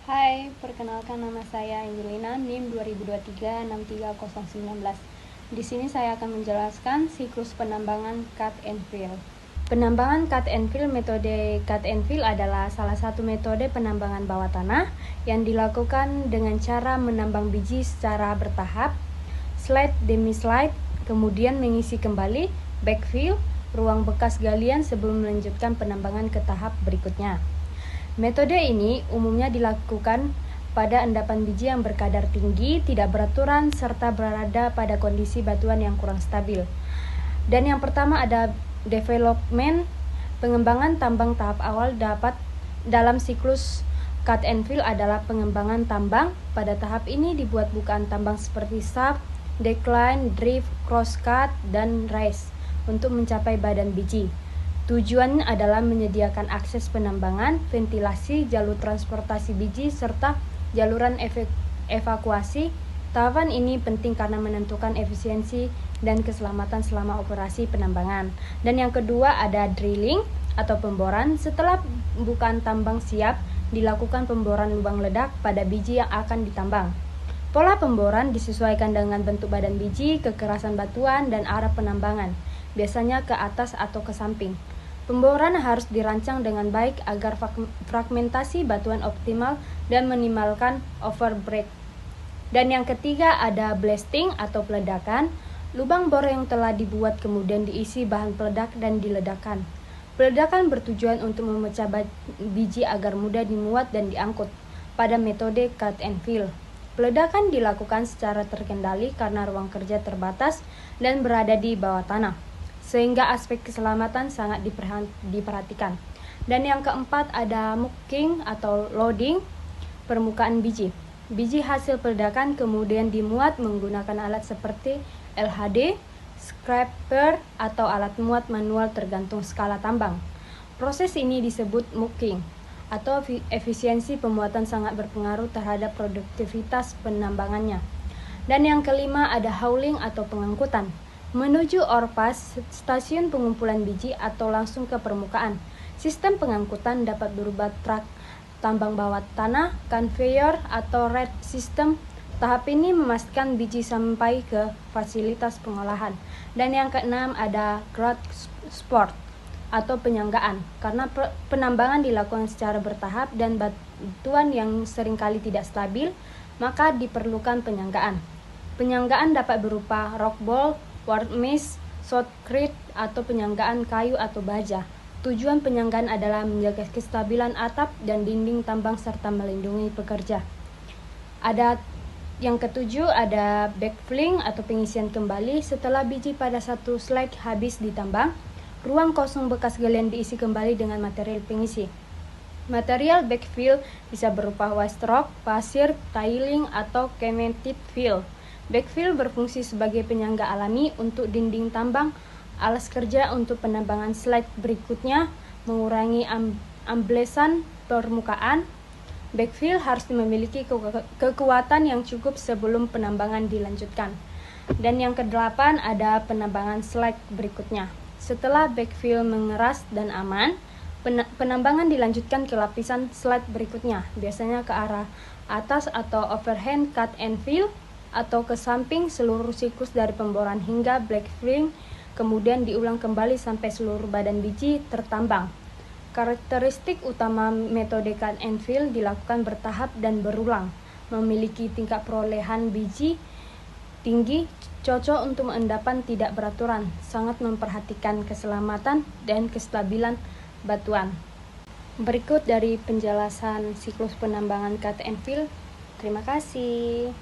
Hai, perkenalkan nama saya Angelina, NIM 2023-63019. Di sini saya akan menjelaskan siklus penambangan cut and fill. Penambangan cut and fill. Metode cut and fill adalah salah satu metode penambangan bawah tanah yang dilakukan dengan cara menambang biji secara bertahap, slide demi slide, kemudian mengisi kembali backfill ruang bekas galian sebelum melanjutkan penambangan ke tahap berikutnya. Metode ini umumnya dilakukan pada endapan biji yang berkadar tinggi, tidak beraturan, serta berada pada kondisi batuan yang kurang stabil. Dan yang pertama ada development. Pengembangan tambang tahap awal dalam siklus cut and fill adalah pengembangan tambang. Pada tahap ini dibuat bukaan tambang seperti shaft, decline, drift, cross cut, dan rise untuk mencapai badan biji. Tujuan adalah menyediakan akses penambangan, ventilasi, jalur transportasi biji, serta jaluran evakuasi. Tahapan ini penting karena menentukan efisiensi dan keselamatan selama operasi penambangan. Dan yang kedua ada drilling atau pemboran. Setelah bukaan tambang siap, dilakukan pemboran lubang ledak pada biji yang akan ditambang. Pola pemboran disesuaikan dengan bentuk badan biji, kekerasan batuan, dan arah penambangan, biasanya ke atas atau ke samping. Pemboran harus dirancang dengan baik agar fragmentasi batuan optimal dan minimalkan overbreak. Dan yang ketiga ada blasting atau peledakan. Lubang bor yang telah dibuat kemudian diisi bahan peledak dan diledakkan. Peledakan bertujuan untuk memecah biji agar mudah dimuat dan diangkut. Pada metode cut and fill, peledakan dilakukan secara terkendali karena ruang kerja terbatas dan berada di bawah tanah, sehingga aspek keselamatan sangat diperhatikan. Dan yang keempat ada mucking atau loading permukaan biji. Biji hasil peledakan kemudian dimuat menggunakan alat seperti LHD, scraper, atau alat muat manual tergantung skala tambang. Proses ini disebut mucking, atau efisiensi pemuatan sangat berpengaruh terhadap produktivitas penambangannya. Dan yang kelima ada hauling atau pengangkutan. Menuju ore pass, stasiun pengumpulan biji, atau langsung ke permukaan. Sistem pengangkutan dapat berupa truk tambang bawah tanah, conveyor, atau red system. Tahap ini memastikan biji sampai ke fasilitas pengolahan. Dan yang keenam ada ground support atau penyanggaan. Karena penambangan dilakukan secara bertahap dan batuan yang seringkali tidak stabil, maka diperlukan penyanggaan. Penyanggaan dapat berupa rock ball, workmesh, shotcrete, atau penyanggaan kayu atau baja. Tujuan penyanggaan adalah menjaga kestabilan atap dan dinding tambang serta melindungi pekerja. Ada yang ketujuh ada backfilling atau pengisian kembali. Setelah biji pada satu slag habis ditambang, ruang kosong bekas galian diisi kembali dengan material pengisi. Material backfill bisa berupa waste rock, pasir, tiling, atau cemented fill. Backfill berfungsi sebagai penyangga alami untuk dinding tambang, alas kerja untuk penambangan slag berikutnya, mengurangi amblesan permukaan. Backfill harus memiliki kekuatan yang cukup sebelum penambangan dilanjutkan. Dan yang kedelapan ada penambangan slag berikutnya. Setelah backfill mengeras dan aman, penambangan dilanjutkan ke lapisan slag berikutnya, biasanya ke arah atas atau overhand cut and fill, atau ke samping seluruh siklus dari pemboran hingga backfilling, kemudian diulang kembali sampai seluruh badan biji tertambang. Karakteristik utama metode cut and fill dilakukan bertahap dan berulang, memiliki tingkat perolehan biji tinggi, cocok untuk endapan tidak beraturan, sangat memperhatikan keselamatan dan kestabilan batuan. Berikut dari penjelasan siklus penambangan cut and fill. Terima kasih.